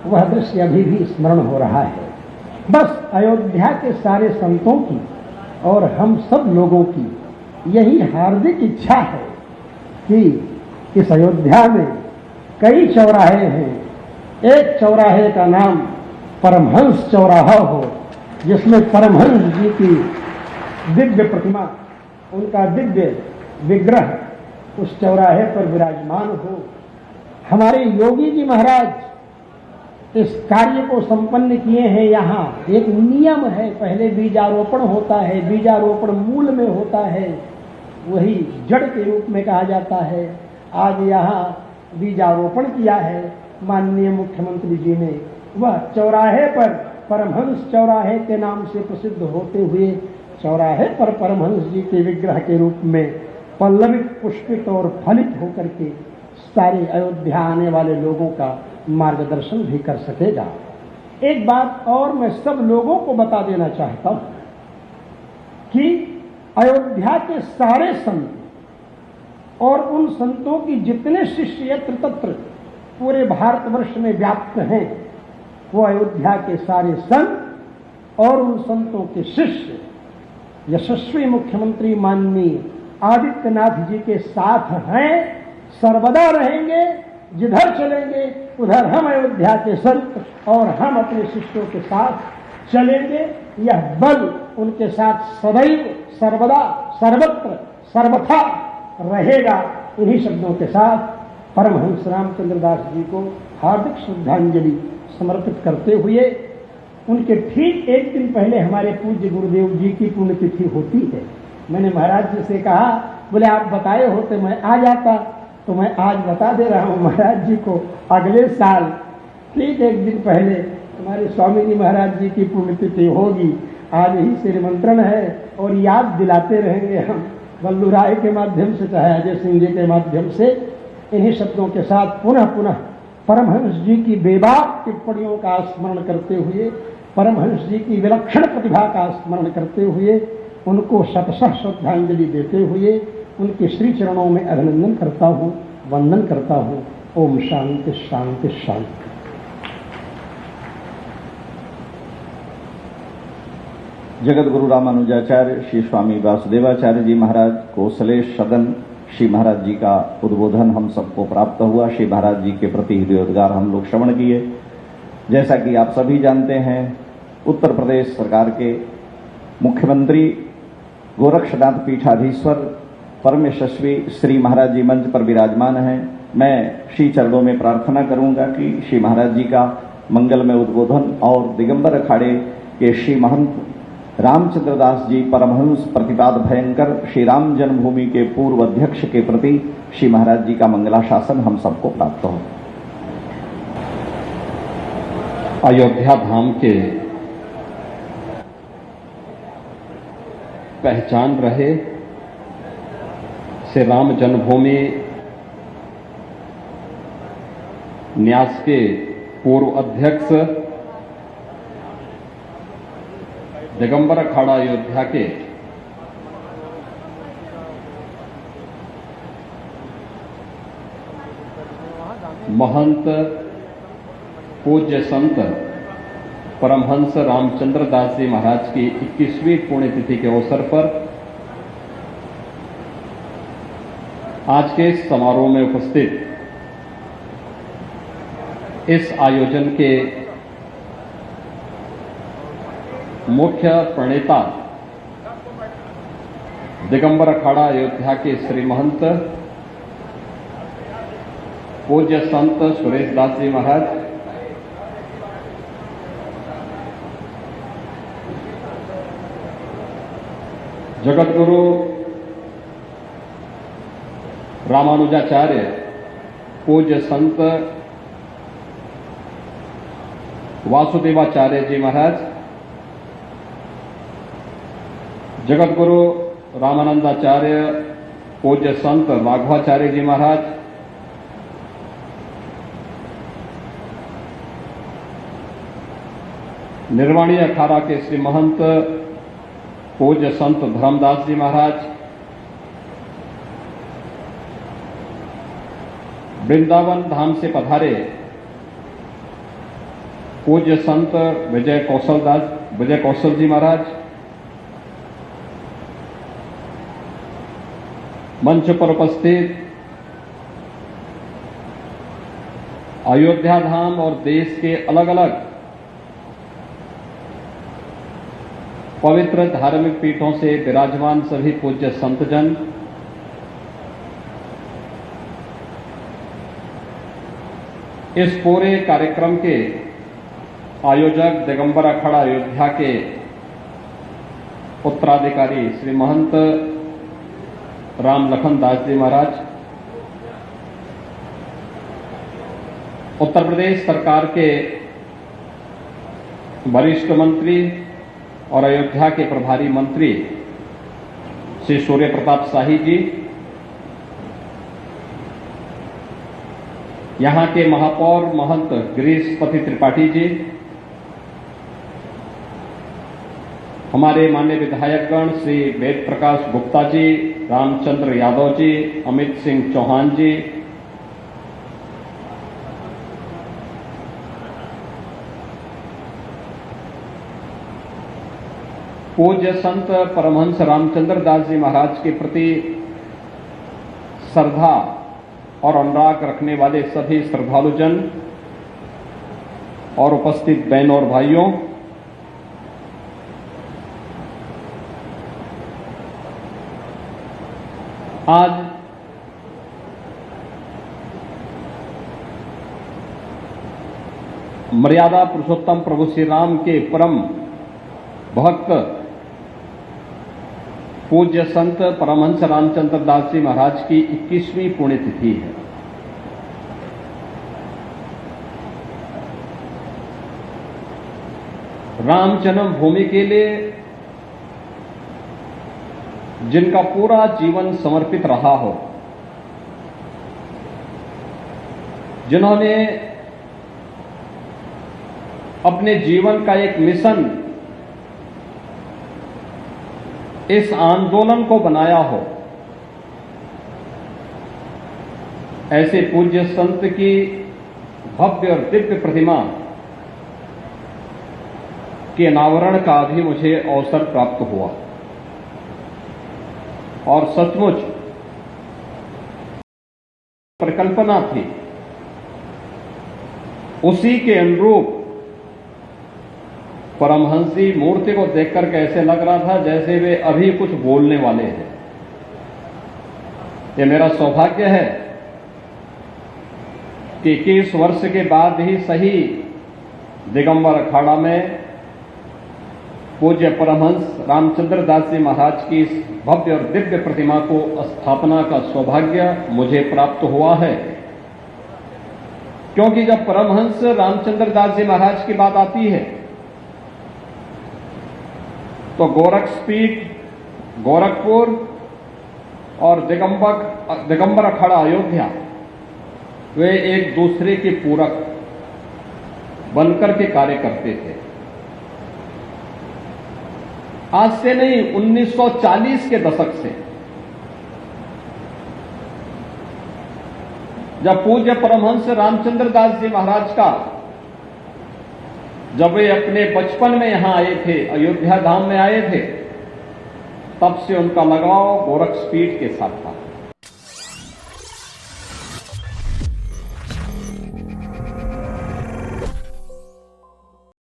वह दृश्य अभी भी स्मरण हो रहा है। बस अयोध्या के सारे संतों की और हम सब लोगों की यही हार्दिक इच्छा है कि इस अयोध्या में कई चौराहे हैं, एक चौराहे का नाम परमहंस चौराहा हो, जिसमें परमहंस जी की दिव्य प्रतिमा, उनका दिव्य विग्रह उस चौराहे पर विराजमान हो। हमारे योगी जी महाराज इस कार्य को संपन्न किए हैं। यहाँ एक नियम है, पहले बीजारोपण होता है, बीजारोपण मूल में होता है, वही जड़ के रूप में कहा जाता है। आज यहाँ बीजारोपण किया है माननीय मुख्यमंत्री जी ने। वह चौराहे पर परमहंस चौराहे के नाम से प्रसिद्ध होते हुए चौराहे पर परमहंस जी के विग्रह के रूप में पल्लवित, पुष्पित और फलित होकर के सारे अयोध्या आने वाले लोगों का मार्गदर्शन भी कर सकेगा। एक बात और मैं सब लोगों को बता देना चाहता हूं कि अयोध्या के सारे संत और उन संतों की जितने शिष्य यत्र तत्र पूरे भारतवर्ष में व्याप्त हैं, वो अयोध्या के सारे संत और उन संतों के शिष्य यशस्वी मुख्यमंत्री माननीय आदित्यनाथ जी के साथ हैं, सर्वदा रहेंगे। जिधर चलेंगे उधर हम अयोध्या के संत और हम अपने शिष्यों के साथ चलेंगे। यह बल उनके साथ सदैव सर्वदा सर्वत्र सर्वथा रहेगा। इन्हीं शब्दों के साथ परमहंस रामचंद्र दास जी को हार्दिक श्रद्धांजलि समर्पित करते हुए, उनके ठीक एक दिन पहले हमारे पूज्य गुरुदेव जी की पुण्यतिथि होती है। मैंने महाराज जी से कहा, बोले आप बताए होते मैं आ जाता, तो मैं आज बता दे रहा हूँ महाराज जी को, अगले साल ठीक एक दिन पहले हमारे स्वामी जी महाराज जी की पुण्यतिथि होगी। आज ही से निमंत्रण है और याद दिलाते रहेंगे हम वल्लू राय के माध्यम से, चाहे अजय सिंह जी के माध्यम से। इन्हीं शब्दों के साथ पुनः पुनः परमहंस जी की बेबाक टिप्पणियों का स्मरण करते हुए, परमहंस जी की विलक्षण प्रतिभा का स्मरण करते हुए, उनको शतशः श्रद्धांजलि देते हुए उनके श्री चरणों में अभिनंदन करता हूँ, वंदन करता हूँ। ओम शांति शांति शांति। जगत गुरु रामानुजाचार्य श्री स्वामी वासुदेवाचार्य जी महाराज कौशलेश सदन श्री महाराज जी का उद्बोधन हम सबको प्राप्त हुआ। श्री महाराज जी के प्रति हृदयोद्गार हम लोग श्रवण किए। जैसा कि आप सभी जानते हैं, उत्तर प्रदेश सरकार के मुख्यमंत्री गोरक्षनाथ पीठाधीश्वर परम यशस्वी श्री महाराज जी मंच पर विराजमान हैं। मैं श्री चरणों में प्रार्थना करूंगा कि श्री महाराज जी का मंगलमय उद्बोधन और दिगंबर अखाड़े के श्री महंत रामचंद्र दास जी परमहंस प्रतिपाद भयंकर श्री राम जन्मभूमि के पूर्व अध्यक्ष के प्रति श्री महाराज जी का मंगलाशासन हम सबको प्राप्त हो। अयोध्या धाम के पहचान रहे श्री राम जन्मभूमि न्यास के पूर्व अध्यक्ष दिगंबर अखाड़ा अयोध्या के महंत पूज्य संत परमहंस रामचंद्र दास जी महाराज की 21वीं पुण्यतिथि के अवसर पर आज के इस समारोह में उपस्थित इस आयोजन के मुख्य प्रणेता दिगंबर अखाड़ा अयोध्या के श्री महंत पूज्य संत सुरेश दास जी महाराज, जगत गुरु रामानुजाचार्य पूज्य संत वासुदेवाचार्य जी महाराज, जगत गुरु रामानंदाचार्य पूज्य संत राघवाचार्य जी महाराज, निर्वाणी अखाड़ा के श्री महंत पूज्य संत धर्मदास जी महाराज, वृंदावन धाम से पधारे पूज्य संत विजय कौशल जी महाराज, मंच पर उपस्थित अयोध्या धाम और देश के अलग अलग पवित्र धार्मिक पीठों से विराजमान सभी पूज्य संतजन, इस पूरे कार्यक्रम के आयोजक दिगंबर अखाड़ा अयोध्या के उत्तराधिकारी श्री महंत राम लखन दास जी महाराज, उत्तर प्रदेश सरकार के वरिष्ठ मंत्री और अयोध्या के प्रभारी मंत्री श्री सूर्य प्रताप शाही जी, यहां के महापौर महंत गिरीशपति त्रिपाठी जी, हमारे माननीय विधायकगण श्री वेद प्रकाश गुप्ता जी, रामचंद्र यादव जी, अमित सिंह चौहान जी, पूज्य संत परमहंस रामचंद्र दास जी महाराज के प्रति श्रद्धा और अनुराग रखने वाले सभी श्रद्धालुजन और उपस्थित बहनों और भाइयों, आज मर्यादा पुरुषोत्तम प्रभु श्री राम के परम भक्त पूज्य संत परमहंस रामचंद्र दास जी महाराज की 21वीं पुण्यतिथि है। राम जन्मभूमि के लिए जिनका पूरा जीवन समर्पित रहा हो, जिन्होंने अपने जीवन का एक मिशन इस आंदोलन को बनाया हो, ऐसे पूज्य संत की भव्य और दिव्य प्रतिमा के अनावरण का भी मुझे अवसर प्राप्त हुआ और सचमुच परिकल्पना थी, उसी के अनुरूप परमहंस जी मूर्ति को देखकर कैसे लग रहा था जैसे वे अभी कुछ बोलने वाले हैं। ये मेरा सौभाग्य है कि 21 वर्ष के बाद ही सही दिगंबर अखाड़ा में पूज्य परमहंस रामचंद्र दास जी महाराज की इस भव्य और दिव्य प्रतिमा को स्थापना का सौभाग्य मुझे प्राप्त हुआ है। क्योंकि जब परमहंस रामचंद्र दास जी महाराज की बात आती है तो गोरखपीठ, गोरखपुर और दिगंबर अखाड़ा अयोध्या वे एक दूसरे के पूरक बनकर के कार्य करते थे। आज से नहीं, 1940 के दशक से जब पूज्य परमहंस रामचंद्र दास जी महाराज का जब वे अपने बचपन में यहां आए थे, अयोध्या धाम में आए थे, तब से उनका लगाव गोरखपीठ के साथ था।